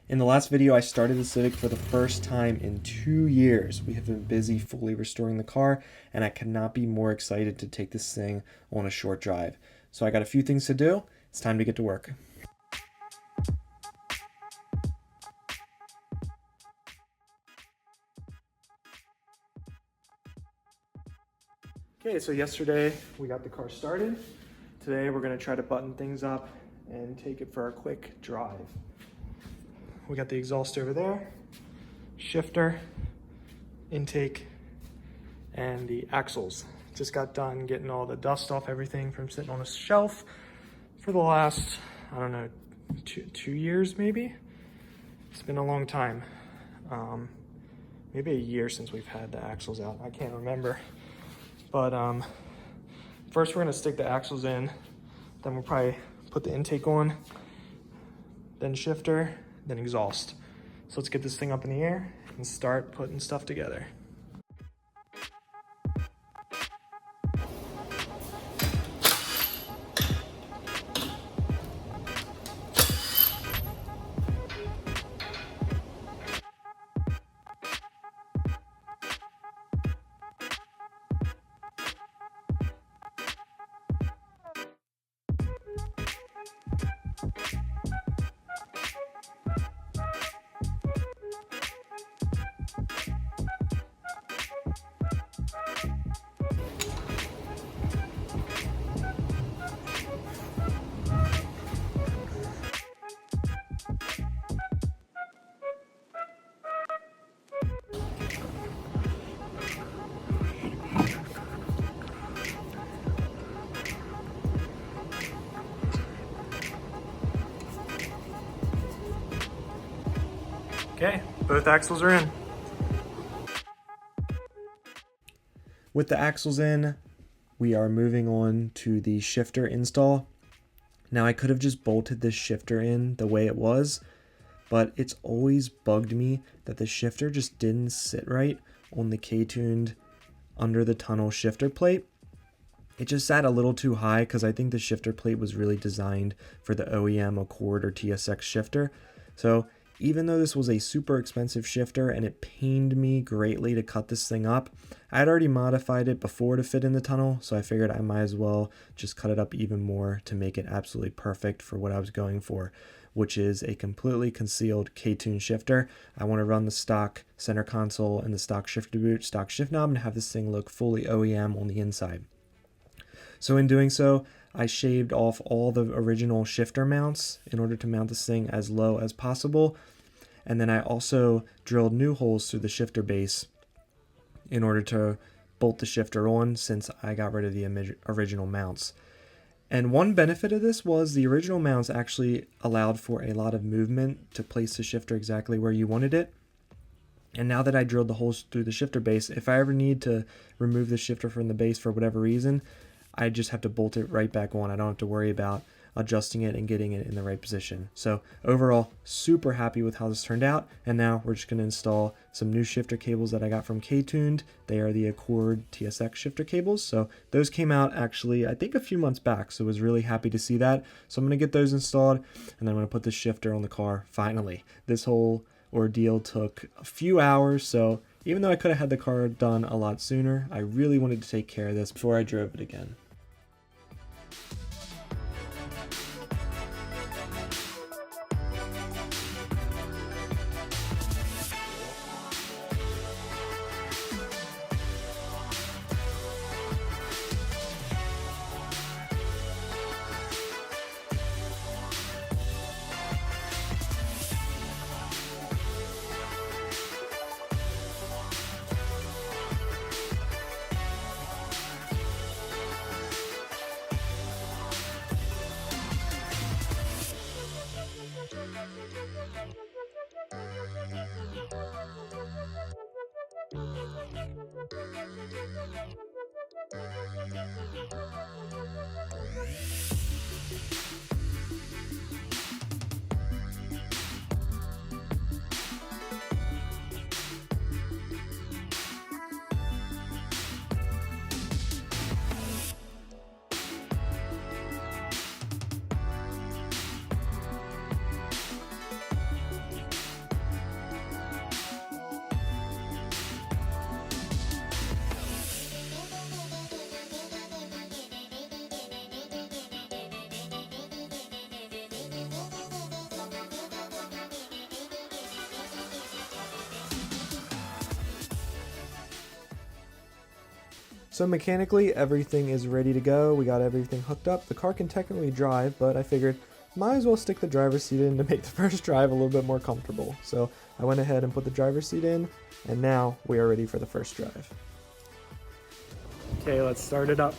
In the last video, I started the Civic for the first time in 2 years. We have been busy fully restoring the car, and I cannot be more excited to take this thing on a short drive. So I got a few things to do. It's time to get to work. Okay, so yesterday we got the car started. Today we're gonna try to button things up and take it for a quick drive. We got the exhaust over there, shifter, intake, and the axles. Just got done getting all the dust off everything from sitting on a shelf for the last, I don't know, two years maybe? It's been a long time. Maybe a year since we've had the axles out. I can't remember. But first we're gonna stick the axles in, then we'll probably put the intake on, then shifter, then exhaust. So let's get this thing up in the air and start putting stuff together. Okay, both axles are in. With the axles in, we are moving on to the shifter install. Now I could have just bolted this shifter in the way it was, but it's always bugged me that the shifter just didn't sit right on the K-tuned under the tunnel shifter plate. It just sat a little too high because I think the shifter plate was really designed for the OEM Accord or TSX shifter. So even though this was a super expensive shifter and it pained me greatly to cut this thing up, I had already modified it before to fit in the tunnel, so I figured I might as well just cut it up even more to make it absolutely perfect for what I was going for, which is a completely concealed K-tune shifter. I want to run the stock center console and the stock shifter boot, stock shift knob, and have this thing look fully OEM on the inside. So in doing so, I shaved off all the original shifter mounts in order to mount this thing as low as possible. And then I also drilled new holes through the shifter base in order to bolt the shifter on, since I got rid of the original mounts. And one benefit of this was the original mounts actually allowed for a lot of movement to place the shifter exactly where you wanted it. And now that I drilled the holes through the shifter base, if I ever need to remove the shifter from the base for whatever reason, I just have to bolt it right back on. I don't have to worry about adjusting it and getting it in the right position. So overall, super happy with how this turned out. And now we're just going to install some new shifter cables that I got from K-Tuned. They are the Accord TSX shifter cables. So those came out actually, I think a few months back. So I was really happy to see that. So I'm going to get those installed, and then I'm going to put the shifter on the car finally. This whole ordeal took a few hours. So even though I could have had the car done a lot sooner, I really wanted to take care of this before I drove it again. So mechanically, everything is ready to go. We got everything hooked up. The car can technically drive, but I figured might as well stick the driver's seat in to make the first drive a little bit more comfortable. So I went ahead and put the driver's seat in, and now we are ready for the first drive. Okay, let's start it up.